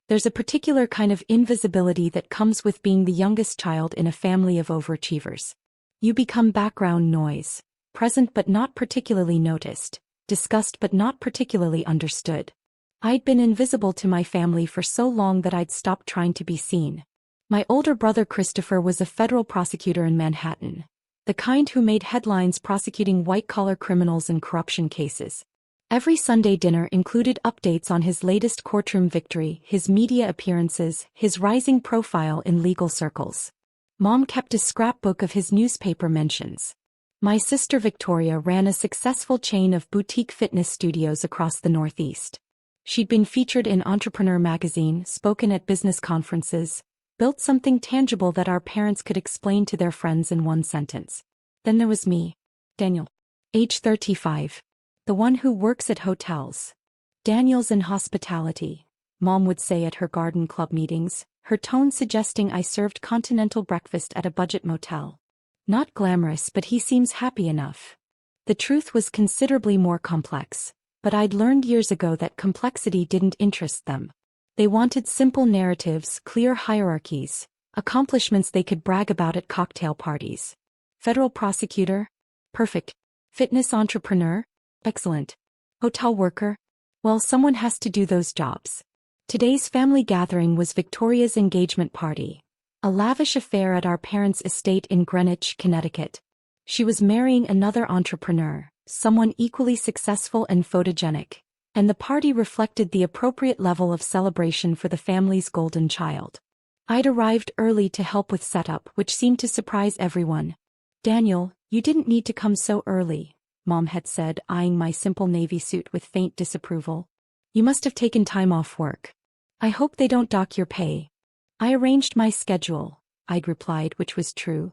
There's a particular kind of invisibility that comes with being the youngest child in a family of overachievers. You become background noise, present but not particularly noticed, discussed but not particularly understood. I'd been invisible to my family for so long that I'd stopped trying to be seen. My older brother Christopher was a federal prosecutor in Manhattan, the kind who made headlines prosecuting white-collar criminals and corruption cases. Every Sunday dinner included updates on his latest courtroom victory, his media appearances, his rising profile in legal circles. Mom kept a scrapbook of his newspaper mentions. My sister Victoria ran a successful chain of boutique fitness studios across the Northeast. She'd been featured in Entrepreneur magazine, spoken at business conferences, built something tangible that our parents could explain to their friends in one sentence. Then there was me, Daniel, age 35. The one who works at hotels. Daniel's in hospitality, Mom would say at her garden club meetings, her tone suggesting I served continental breakfast at a budget motel. Not glamorous, but he seems happy enough. The truth was considerably more complex, but I'd learned years ago that complexity didn't interest them. They wanted simple narratives, clear hierarchies, accomplishments they could brag about at cocktail parties. Federal prosecutor? Perfect. Fitness entrepreneur? Excellent. Hotel worker? Well, someone has to do those jobs. Today's family gathering was Victoria's engagement party, a lavish affair at our parents' estate in Greenwich, Connecticut. She was marrying another entrepreneur, someone equally successful and photogenic, and the party reflected the appropriate level of celebration for the family's golden child. I'd arrived early to help with setup, which seemed to surprise everyone. "Daniel, you didn't need to come so early," Mom had said, eyeing my simple navy suit with faint disapproval. "You must have taken time off work. I hope they don't dock your pay." "I arranged my schedule," I'd replied, which was true.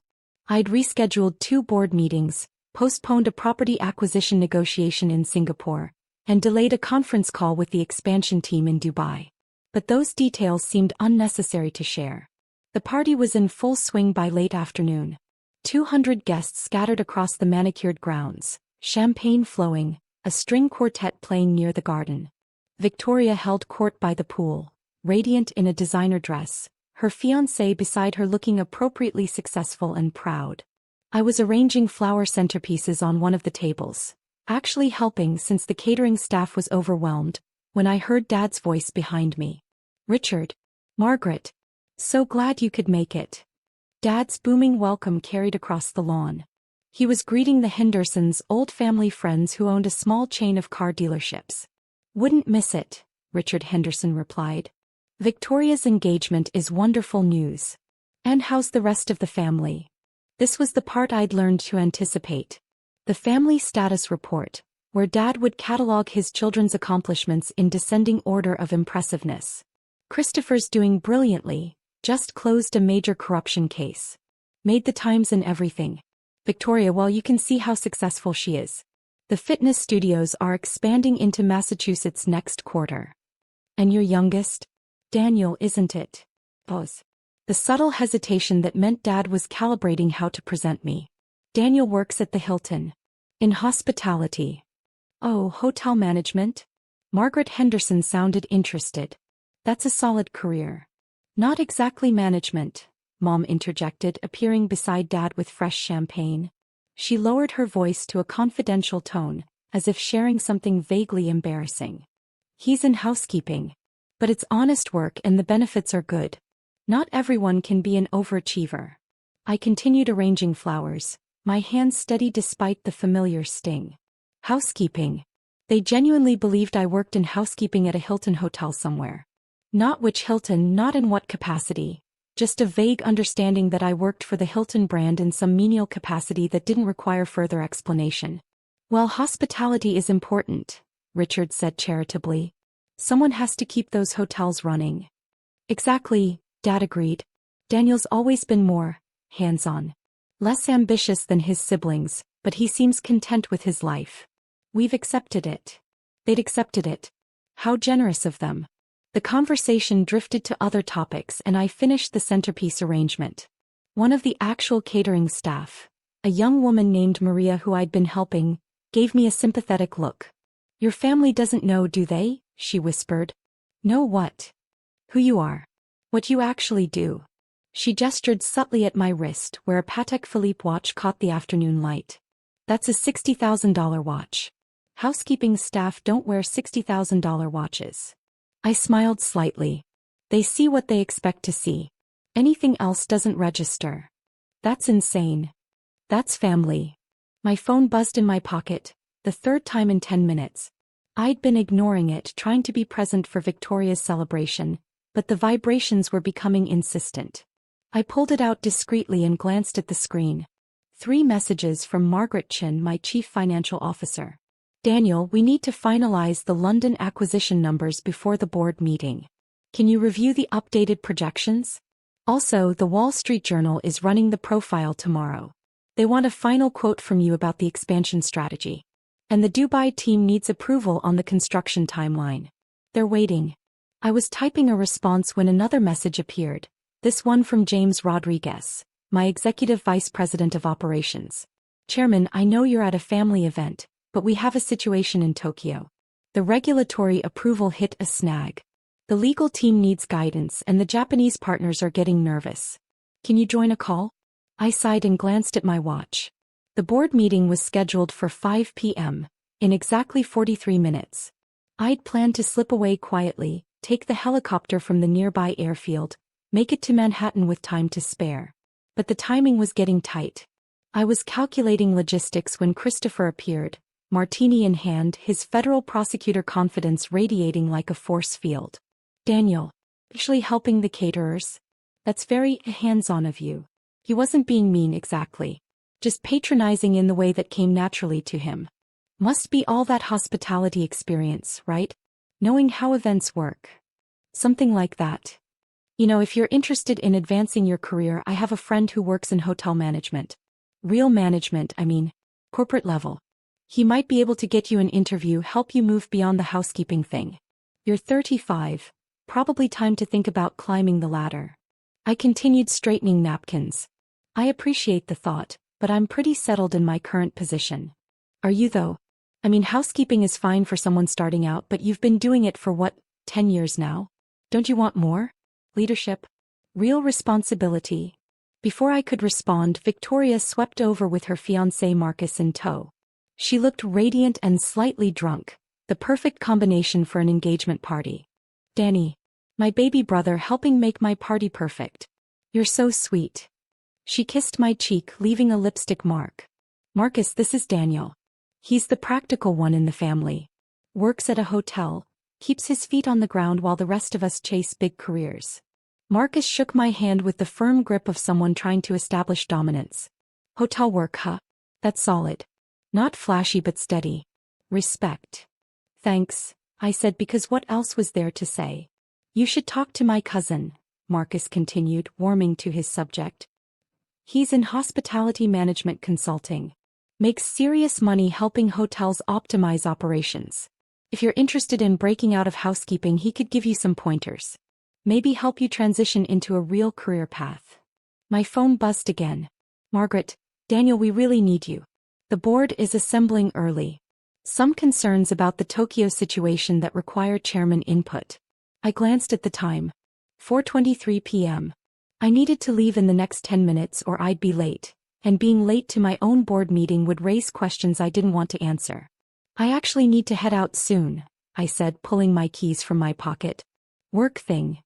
I'd rescheduled 2 board meetings, postponed a property acquisition negotiation in Singapore, and delayed a conference call with the expansion team in Dubai. But those details seemed unnecessary to share. The party was in full swing by late afternoon. 200 guests scattered across the manicured grounds, champagne flowing, a string quartet playing near the garden. Victoria held court by the pool, radiant in a designer dress, her fiancé beside her looking appropriately successful and proud. I was arranging flower centerpieces on one of the tables, actually helping since the catering staff was overwhelmed, when I heard Dad's voice behind me. "Richard. Margaret. So glad you could make it." Dad's booming welcome carried across the lawn. He was greeting the Hendersons, old family friends who owned a small chain of car dealerships. "Wouldn't miss it," Richard Henderson replied. "Victoria's engagement is wonderful news. And how's the rest of the family?" This was the part I'd learned to anticipate. The family status report, where Dad would catalog his children's accomplishments in descending order of impressiveness. "Christopher's doing brilliantly, just closed a major corruption case. Made the Times and everything. Victoria, well, you can see how successful she is. The fitness studios are expanding into Massachusetts next quarter. And your youngest? Daniel, isn't it?" Pause. The subtle hesitation that meant Dad was calibrating how to present me. "Daniel works at the Hilton. In hospitality." "Oh, hotel management?" Margaret Henderson sounded interested. "That's a solid career." "Not exactly management," Mom interjected, appearing beside Dad with fresh champagne. She lowered her voice to a confidential tone, as if sharing something vaguely embarrassing. "He's in housekeeping. But it's honest work and the benefits are good. Not everyone can be an overachiever." I continued arranging flowers, my hands steady despite the familiar sting. Housekeeping. They genuinely believed I worked in housekeeping at a Hilton hotel somewhere. Not which Hilton, not in what capacity. Just a vague understanding that I worked for the Hilton brand in some menial capacity that didn't require further explanation. "Well, hospitality is important," Richard said charitably. "Someone has to keep those hotels running." "Exactly," Dad agreed. "Daniel's always been more hands-on. Less ambitious than his siblings, but he seems content with his life. We've accepted it." They'd accepted it. How generous of them. The conversation drifted to other topics and I finished the centerpiece arrangement. One of the actual catering staff, a young woman named Maria who I'd been helping, gave me a sympathetic look. "Your family doesn't know, do they?" she whispered. "Know what?" Who you are. What you actually do. She gestured subtly at my wrist where a Patek Philippe watch caught the afternoon light. That's a $60,000 watch. Housekeeping staff don't wear $60,000 watches. I smiled slightly. They see what they expect to see. Anything else doesn't register. That's insane. That's family. My phone buzzed in my pocket, the third time in 10 minutes. I'd been ignoring it, trying to be present for Victoria's celebration, but the vibrations were becoming insistent. I pulled it out discreetly and glanced at the screen. 3 messages from Margaret Chin, my chief financial officer. Daniel, we need to finalize the London acquisition numbers before the board meeting. Can you review the updated projections? Also, the Wall Street Journal is running the profile tomorrow. They want a final quote from you about the expansion strategy. And the Dubai team needs approval on the construction timeline. They're waiting. I was typing a response when another message appeared, this one from James Rodriguez, my executive vice president of operations. Chairman, I know you're at a family event, but we have a situation in Tokyo. The regulatory approval hit a snag. The legal team needs guidance and the Japanese partners are getting nervous. Can you join a call? I sighed and glanced at my watch. The board meeting was scheduled for 5 p.m., in exactly 43 minutes. I'd planned to slip away quietly, take the helicopter from the nearby airfield, make it to Manhattan with time to spare. But the timing was getting tight. I was calculating logistics when Christopher appeared, martini in hand, his federal prosecutor confidence radiating like a force field. Daniel, actually helping the caterers? That's very hands-on of you. He wasn't being mean exactly. Just patronizing in the way that came naturally to him. Must be all that hospitality experience, right? Knowing how events work. Something like that. You know, if you're interested in advancing your career, I have a friend who works in hotel management. Real management, I mean. Corporate level. He might be able to get you an interview, help you move beyond the housekeeping thing. You're 35. Probably time to think about climbing the ladder. I continued straightening napkins. I appreciate the thought, but I'm pretty settled in my current position. Are you though? I mean, housekeeping is fine for someone starting out, but you've been doing it for what, 10 years now? Don't you want more? Leadership? Real responsibility? Before I could respond, Victoria swept over with her fiancé Marcus in tow. She looked radiant and slightly drunk, the perfect combination for an engagement party. Danny, my baby brother, helping make my party perfect. You're so sweet. She kissed my cheek, leaving a lipstick mark. Marcus, this is Daniel. He's the practical one in the family. Works at a hotel, keeps his feet on the ground while the rest of us chase big careers. Marcus shook my hand with the firm grip of someone trying to establish dominance. Hotel work, huh? That's solid. Not flashy but steady. Respect. Thanks, I said, because what else was there to say? You should talk to my cousin, Marcus continued, warming to his subject. He's in hospitality management consulting. Makes serious money helping hotels optimize operations. If you're interested in breaking out of housekeeping, he could give you some pointers. Maybe help you transition into a real career path. My phone buzzed again. Margaret, Daniel, we really need you. The board is assembling early. Some concerns about the Tokyo situation that require chairman input. I glanced at the time. 4:23 p.m. I needed to leave in the next 10 minutes or I'd be late, and being late to my own board meeting would raise questions I didn't want to answer. I actually need to head out soon, I said, pulling my keys from my pocket. Work thing.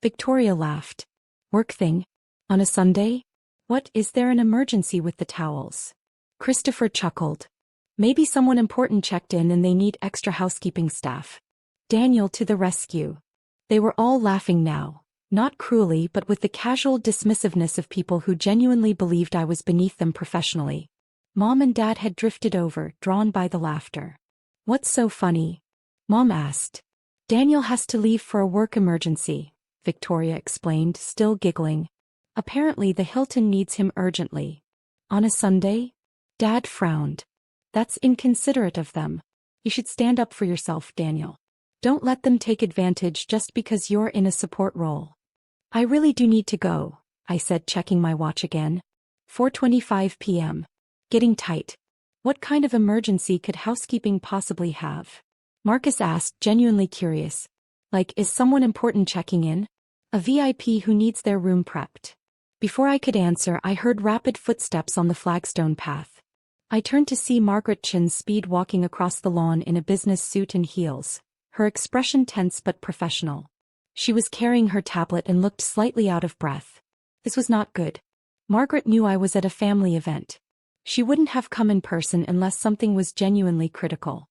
Victoria laughed. Work thing? On a Sunday? What, is there an emergency with the towels? Christopher chuckled. Maybe someone important checked in and they need extra housekeeping staff. Daniel to the rescue. They were all laughing now. Not cruelly but with the casual dismissiveness of people who genuinely believed I was beneath them professionally. Mom and Dad had drifted over, drawn by the laughter. What's so funny? Mom asked. Daniel has to leave for a work emergency, Victoria explained, still giggling. Apparently the Hilton needs him urgently. On a Sunday? Dad frowned. That's inconsiderate of them. You should stand up for yourself, Daniel. Don't let them take advantage just because you're in a support role. I really do need to go, I said, checking my watch again. 4:25 p.m. Getting tight. What kind of emergency could housekeeping possibly have? Marcus asked, genuinely curious. Like, is someone important checking in? A VIP who needs their room prepped. Before I could answer, I heard rapid footsteps on the flagstone path. I turned to see Margaret Chin speed walking across the lawn in a business suit and heels, her expression tense but professional. She was carrying her tablet and looked slightly out of breath. This was not good. Margaret knew I was at a family event. She wouldn't have come in person unless something was genuinely critical.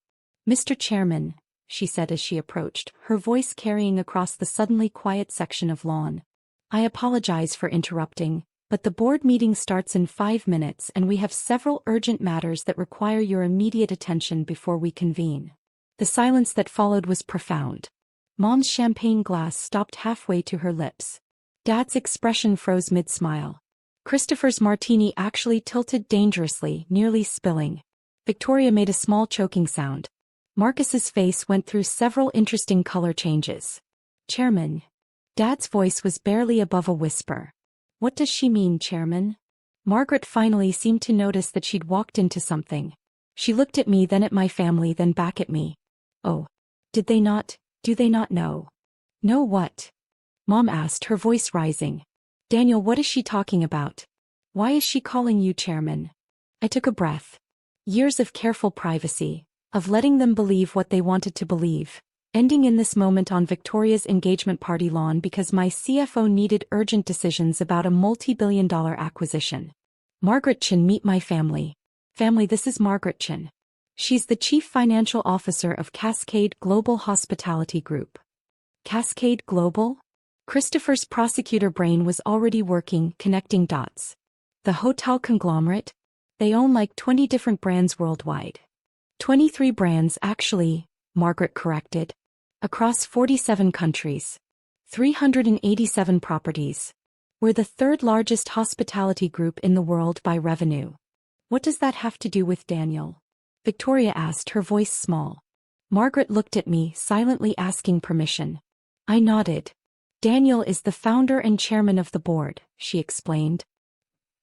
"Mr. Chairman," she said as she approached, her voice carrying across the suddenly quiet section of lawn. "I apologize for interrupting, but the board meeting starts in 5 minutes and we have several urgent matters that require your immediate attention before we convene." The silence that followed was profound. Mom's champagne glass stopped halfway to her lips. Dad's expression froze mid-smile. Christopher's martini actually tilted dangerously, nearly spilling. Victoria made a small choking sound. Marcus's face went through several interesting color changes. "Chairman." Dad's voice was barely above a whisper. "What does she mean, Chairman?" Margaret finally seemed to notice that she'd walked into something. She looked at me, then at my family, then back at me. "Oh. Do they not know?" "Know what?" Mom asked, her voice rising. "Daniel, what is she talking about? Why is she calling you Chairman?" I took a breath. Years of careful privacy, of letting them believe what they wanted to believe, ending in this moment on Victoria's engagement party lawn because my CFO needed urgent decisions about a multi-billion-dollar acquisition. "Margaret Chin, meet my family." "Family, this is Margaret Chin. She's the Chief Financial Officer of Cascade Global Hospitality Group." Cascade Global? Christopher's prosecutor brain was already working, connecting dots. The hotel conglomerate? They own like 20 different brands worldwide. 23 brands actually, Margaret corrected. Across 47 countries. 387 properties. We're the third largest hospitality group in the world by revenue. What does that have to do with Daniel? Victoria asked, her voice small. Margaret looked at me, silently asking permission. I nodded. "Daniel is the founder and chairman of the board," she explained.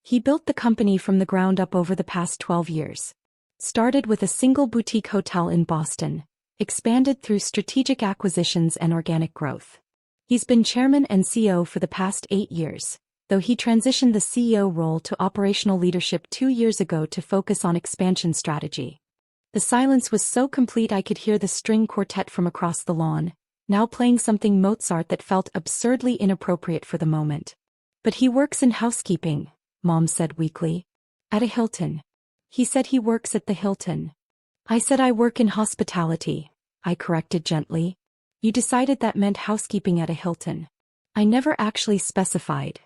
"He built the company from the ground up over the past 12 years. Started with a single boutique hotel in Boston, expanded through strategic acquisitions and organic growth. He's been chairman and CEO for the past 8 years, though he transitioned the CEO role to operational leadership 2 years ago to focus on expansion strategy." The silence was so complete I could hear the string quartet from across the lawn, now playing something Mozart that felt absurdly inappropriate for the moment. "But he works in housekeeping," Mom said weakly. "At a Hilton." "He said he works at the Hilton." "I said I work in hospitality," I corrected gently. "You decided that meant housekeeping at a Hilton." "I never actually specified."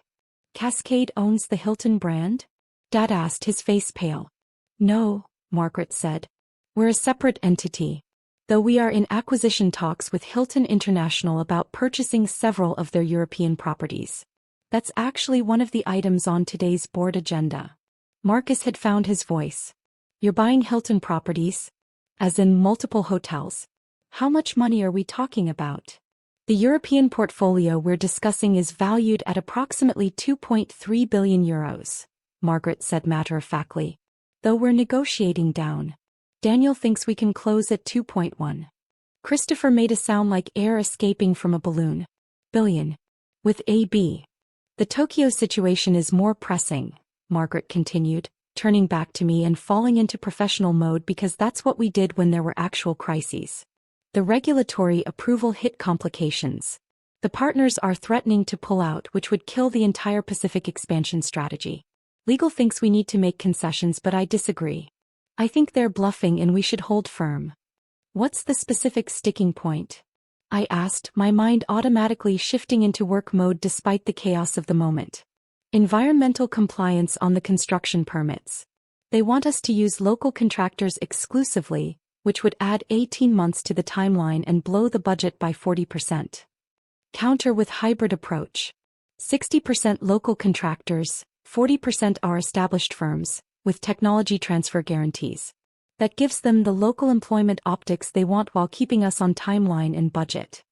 "Cascade owns the Hilton brand?" Dad asked, his face pale. "No," Margaret said. "We're a separate entity. Though we are in acquisition talks with Hilton International about purchasing several of their European properties. That's actually one of the items on today's board agenda." Marcus had found his voice. "You're buying Hilton properties? As in multiple hotels? How much money are we talking about?" "The European portfolio we're discussing is valued at approximately 2.3 billion euros, Margaret said matter-of-factly. "Though we're negotiating down. Daniel thinks we can close at 2.1. Christopher made a sound like air escaping from a balloon. "Billion. With a B. "The Tokyo situation is more pressing," Margaret continued, turning back to me and falling into professional mode because that's what we did when there were actual crises. "The regulatory approval hit complications. The partners are threatening to pull out, which would kill the entire Pacific expansion strategy. Legal thinks we need to make concessions, but I disagree. I think they're bluffing and we should hold firm." "What's the specific sticking point?" I asked, my mind automatically shifting into work mode despite the chaos of the moment. "Environmental compliance on the construction permits. They want us to use local contractors exclusively, which would add 18 months to the timeline and blow the budget by 40%. Counter with hybrid approach. 60% local contractors, 40% are established firms, with technology transfer guarantees. That gives them the local employment optics they want while keeping us on timeline and budget."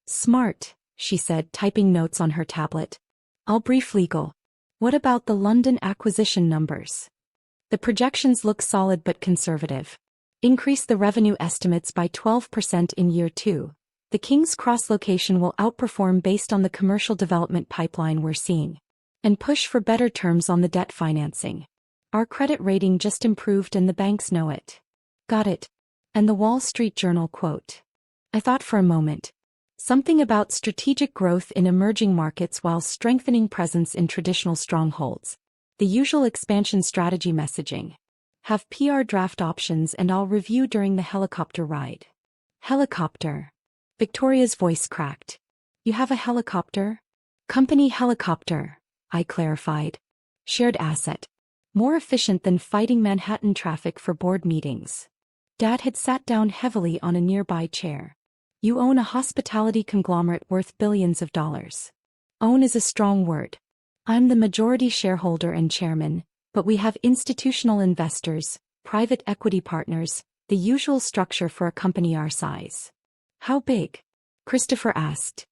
"Smart," she said, typing notes on her tablet. "I'll brief legal. What about the London acquisition numbers?" "The projections look solid but conservative. Increase the revenue estimates by 12% in year 2, The King's Cross location will outperform based on the commercial development pipeline we're seeing. And push for better terms on the debt financing. Our credit rating just improved and the banks know it. Got it. And the Wall Street Journal quote. I thought for a moment. Something about strategic growth in emerging markets while strengthening presence in traditional strongholds. The usual expansion strategy messaging. Have PR draft options and I'll review during the helicopter ride. Helicopter. Victoria's voice cracked. You have a helicopter? Company helicopter, I clarified. Shared asset. More efficient than fighting Manhattan traffic for board meetings. Dad had sat down heavily on a nearby chair. You own a hospitality conglomerate worth billions of dollars. Own is a strong word. I'm the majority shareholder and chairman, but we have institutional investors, private equity partners, the usual structure for a company our size. How big? Christopher asked.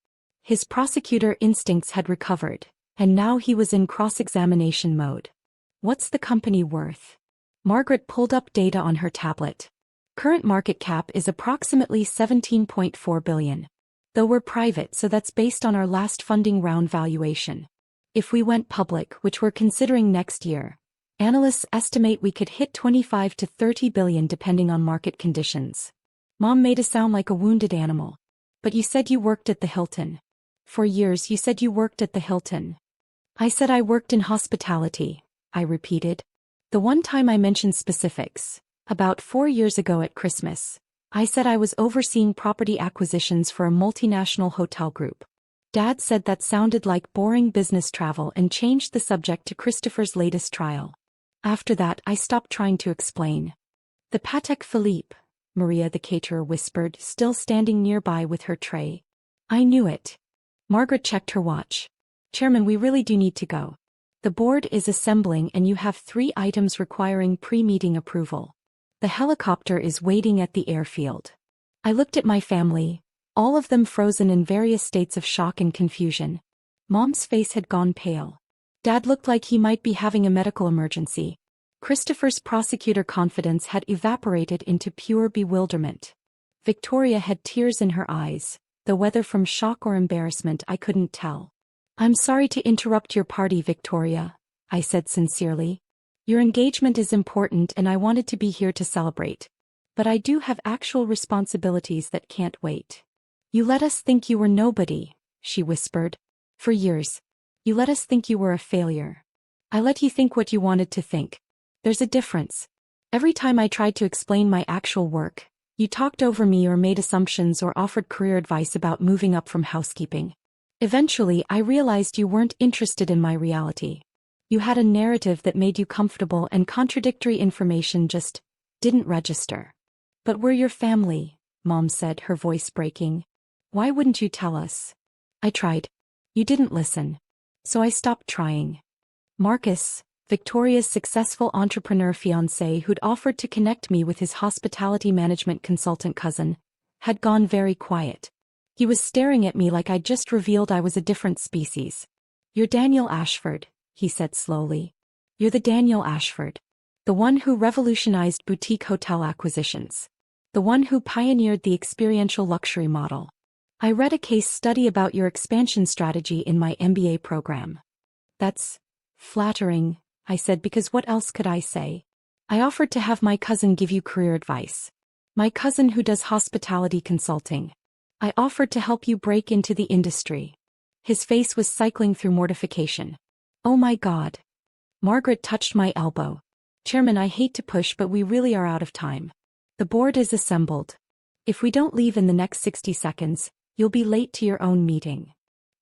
His prosecutor instincts had recovered, and now he was in cross-examination mode. What's the company worth? Margaret pulled up data on her tablet. Current market cap is approximately $17.4 billion. Though we're private, so that's based on our last funding round valuation. If we went public, which we're considering next year, analysts estimate we could hit $25 to $30 billion depending on market conditions. Mom made us sound like a wounded animal. But you said you worked at the Hilton. For years you said you worked at the Hilton. I said I worked in hospitality, I repeated. The one time I mentioned specifics. About 4 years ago at Christmas, I said I was overseeing property acquisitions for a multinational hotel group. Dad said that sounded like boring business travel and changed the subject to Christopher's latest trial. After that, I stopped trying to explain. The Patek Philippe, Maria the caterer whispered, still standing nearby with her tray. I knew it. Margaret checked her watch. Chairman, we really do need to go. The board is assembling and you have 3 items requiring pre-meeting approval. The helicopter is waiting at the airfield. I looked at my family, all of them frozen in various states of shock and confusion. Mom's face had gone pale. Dad looked like he might be having a medical emergency. Christopher's prosecutor confidence had evaporated into pure bewilderment. Victoria had tears in her eyes, though whether from shock or embarrassment I couldn't tell. I'm sorry to interrupt your party, Victoria, I said sincerely. Your engagement is important and I wanted to be here to celebrate. But I do have actual responsibilities that can't wait. You let us think you were nobody, she whispered. For years. You let us think you were a failure. I let you think what you wanted to think. There's a difference. Every time I tried to explain my actual work, you talked over me or made assumptions or offered career advice about moving up from housekeeping. Eventually, I realized you weren't interested in my reality. You had a narrative that made you comfortable and contradictory information just didn't register. But we're your family, Mom said, her voice breaking. Why wouldn't you tell us? I tried. You didn't listen. So I stopped trying. Marcus, Victoria's successful entrepreneur fiancé who'd offered to connect me with his hospitality management consultant cousin, had gone very quiet. He was staring at me like I'd just revealed I was a different species. You're Daniel Ashford, he said slowly. You're the Daniel Ashford. The one who revolutionized boutique hotel acquisitions. The one who pioneered the experiential luxury model. I read a case study about your expansion strategy in my MBA program. That's flattering, I said, because what else could I say? I offered to have my cousin give you career advice. My cousin who does hospitality consulting. I offered to help you break into the industry. His face was cycling through mortification. Oh my God. Margaret touched my elbow. Chairman, I hate to push, but we really are out of time. The board is assembled. If we don't leave in the next 60 seconds, you'll be late to your own meeting.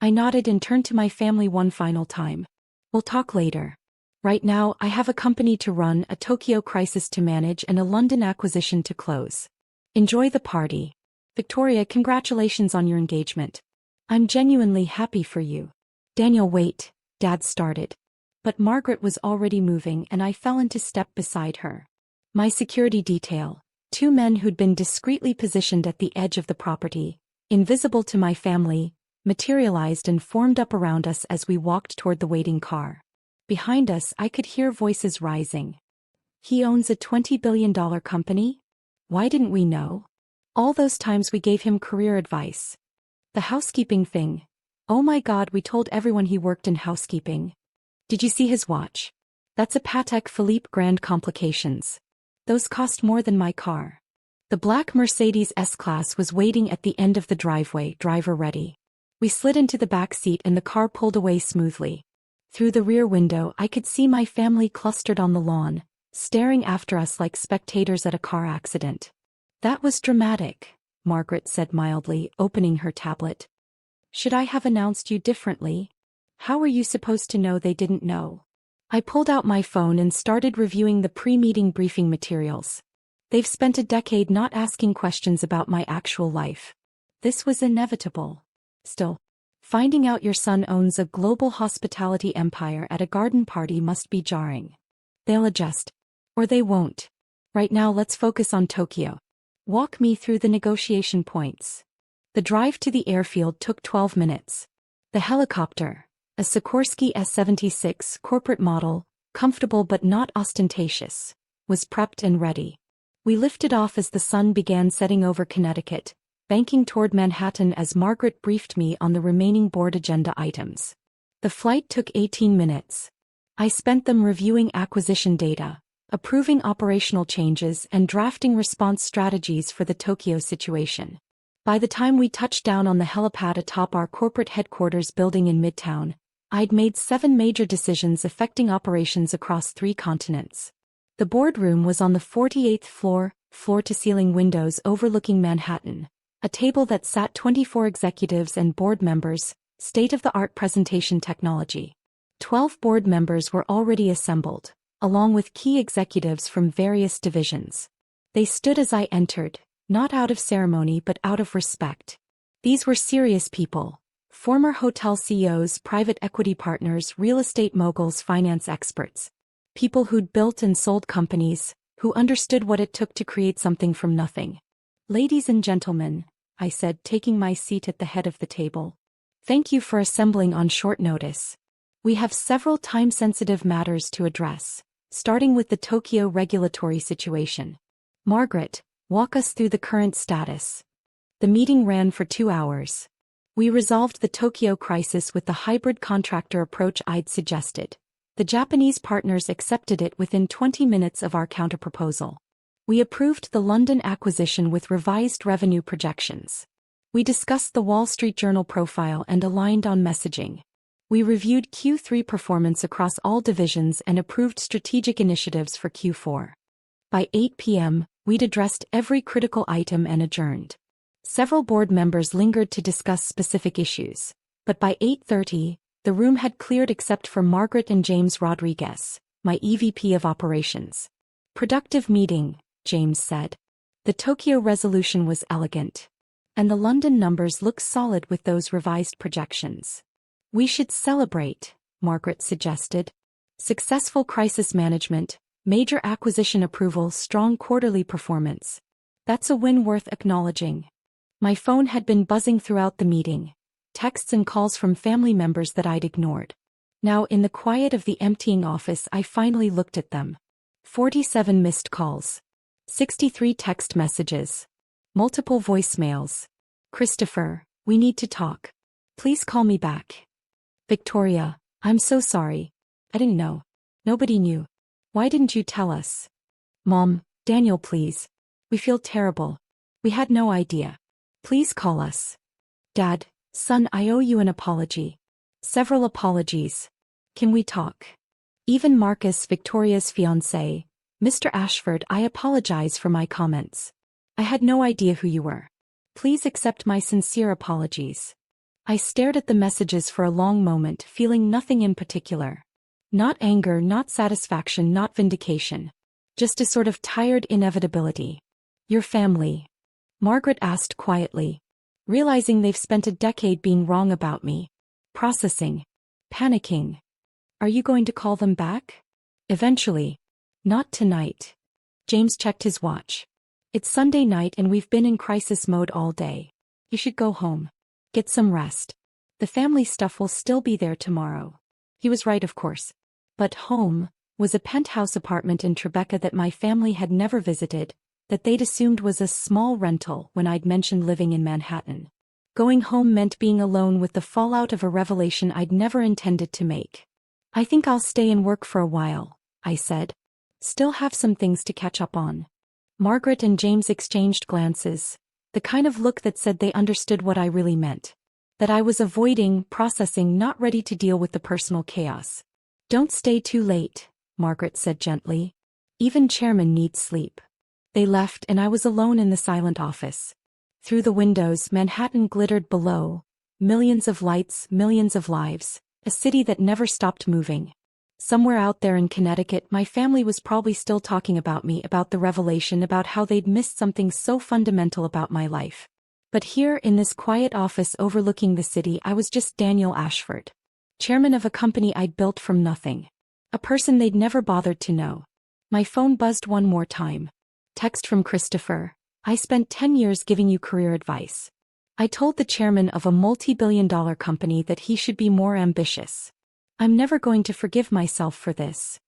I nodded and turned to my family one final time. We'll talk later. Right now, I have a company to run, a Tokyo crisis to manage, and a London acquisition to close. Enjoy the party. Victoria, congratulations on your engagement. I'm genuinely happy for you. Daniel, wait, Dad started. But Margaret was already moving and I fell into step beside her. My security detail, 2 men who'd been discreetly positioned at the edge of the property, invisible to my family, materialized and formed up around us as we walked toward the waiting car. Behind us, I could hear voices rising. He owns a $20 billion company? Why didn't we know? All those times we gave him career advice. The housekeeping thing. Oh my God, we told everyone he worked in housekeeping. Did you see his watch? That's a Patek Philippe Grand Complications. Those cost more than my car. The black Mercedes S-Class was waiting at the end of the driveway, driver ready. We slid into the back seat and the car pulled away smoothly. Through the rear window I could see my family clustered on the lawn, staring after us like spectators at a car accident. That was dramatic, Margaret said mildly, opening her tablet. Should I have announced you differently? How were you supposed to know they didn't know? I pulled out my phone and started reviewing the pre-meeting briefing materials. They've spent a decade not asking questions about my actual life. This was inevitable. Still, finding out your son owns a global hospitality empire at a garden party must be jarring. They'll adjust. Or they won't. Right now let's focus on Tokyo. Walk me through the negotiation points. The drive to the airfield took 12 minutes. The helicopter, a Sikorsky S-76 corporate model, comfortable but not ostentatious, was prepped and ready. We lifted off as the sun began setting over Connecticut, banking toward Manhattan as Margaret briefed me on the remaining board agenda items. The flight took 18 minutes. I spent them reviewing acquisition data, approving operational changes and drafting response strategies for the Tokyo situation. By the time we touched down on the helipad atop our corporate headquarters building in Midtown, I'd made 7 major decisions affecting operations across 3 continents. The boardroom was on the 48th floor, floor-to-ceiling windows overlooking Manhattan, a table that sat 24 executives and board members, state-of-the-art presentation technology. 12 board members were already assembled, along with key executives from various divisions. They stood as I entered, not out of ceremony but out of respect. These were serious people, former hotel CEOs, private equity partners, real estate moguls, finance experts. People who'd built and sold companies, who understood what it took to create something from nothing. Ladies and gentlemen, I said, taking my seat at the head of the table. Thank you for assembling on short notice. We have several time-sensitive matters to address, starting with the Tokyo regulatory situation. Margaret, walk us through the current status. The meeting ran for 2 hours. We resolved the Tokyo crisis with the hybrid contractor approach I'd suggested. The Japanese partners accepted it within 20 minutes of our counterproposal. We approved the London acquisition with revised revenue projections. We discussed the Wall Street Journal profile and aligned on messaging. We reviewed Q3 performance across all divisions and approved strategic initiatives for Q4. By 8 p.m., we'd addressed every critical item and adjourned. Several board members lingered to discuss specific issues, but by 8:30, the room had cleared except for Margaret and James Rodriguez, my EVP of Operations. Productive meeting, James said. The Tokyo resolution was elegant. And the London numbers look solid with those revised projections. We should celebrate, Margaret suggested. Successful crisis management, major acquisition approval, strong quarterly performance. That's a win worth acknowledging. My phone had been buzzing throughout the meeting. Texts and calls from family members that I'd ignored. Now in the quiet of the emptying office I finally looked at them. 47 missed calls. 63 text messages. Multiple voicemails. Christopher, we need to talk. Please call me back. Victoria, I'm so sorry. I didn't know. Nobody knew. Why didn't you tell us? Mom, Daniel, please. We feel terrible. We had no idea. Please call us. Dad, son, I owe you an apology. Several apologies. Can we talk? Even Marcus, Victoria's fiancé, Mr. Ashford, I apologize for my comments. I had no idea who you were. Please accept my sincere apologies. I stared at the messages for a long moment, feeling nothing in particular. Not anger, not satisfaction, not vindication. Just a sort of tired inevitability. Your family? Margaret asked quietly, realizing they've spent a decade being wrong about me. Processing. Panicking. Are you going to call them back? Eventually. Not tonight. James checked his watch. It's Sunday night and we've been in crisis mode all day. You should go home. Get some rest. The family stuff will still be there tomorrow. He was right, of course. But home was a penthouse apartment in Tribeca that my family had never visited, that they'd assumed was a small rental when I'd mentioned living in Manhattan. Going home meant being alone with the fallout of a revelation I'd never intended to make. "I think I'll stay and work for a while," I said. "Still have some things to catch up on." Margaret and James exchanged glances, the kind of look that said they understood what I really meant. That I was avoiding, processing, not ready to deal with the personal chaos. "Don't stay too late," Margaret said gently. "Even chairmen need sleep." They left and I was alone in the silent office. Through the windows, Manhattan glittered below. Millions of lights, millions of lives, a city that never stopped moving. Somewhere out there in Connecticut, my family was probably still talking about me, about the revelation, about how they'd missed something so fundamental about my life. But here, in this quiet office overlooking the city, I was just Daniel Ashford. Chairman of a company I'd built from nothing. A person they'd never bothered to know. My phone buzzed one more time. Text from Christopher. "I spent 10 years giving you career advice. I told the chairman of a multi-billion-dollar company that he should be more ambitious. I'm never going to forgive myself for this."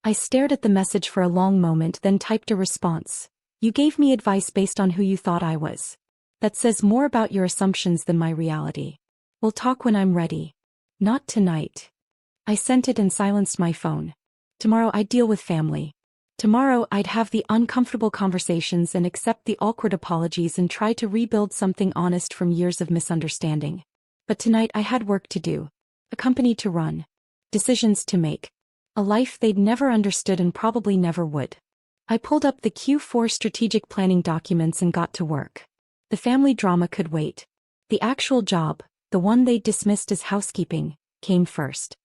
I stared at the message for a long moment, then typed a response. "You gave me advice based on who you thought I was. That says more about your assumptions than my reality. We'll talk when I'm ready." "Not tonight." I sent it and silenced my phone. Tomorrow I'd deal with family. Tomorrow I'd have the uncomfortable conversations and accept the awkward apologies and try to rebuild something honest from years of misunderstanding. But tonight I had work to do. A company to run. Decisions to make. A life they'd never understood and probably never would. I pulled up the Q4 strategic planning documents and got to work. The family drama could wait. The actual job, the one they'd dismissed as housekeeping, came first.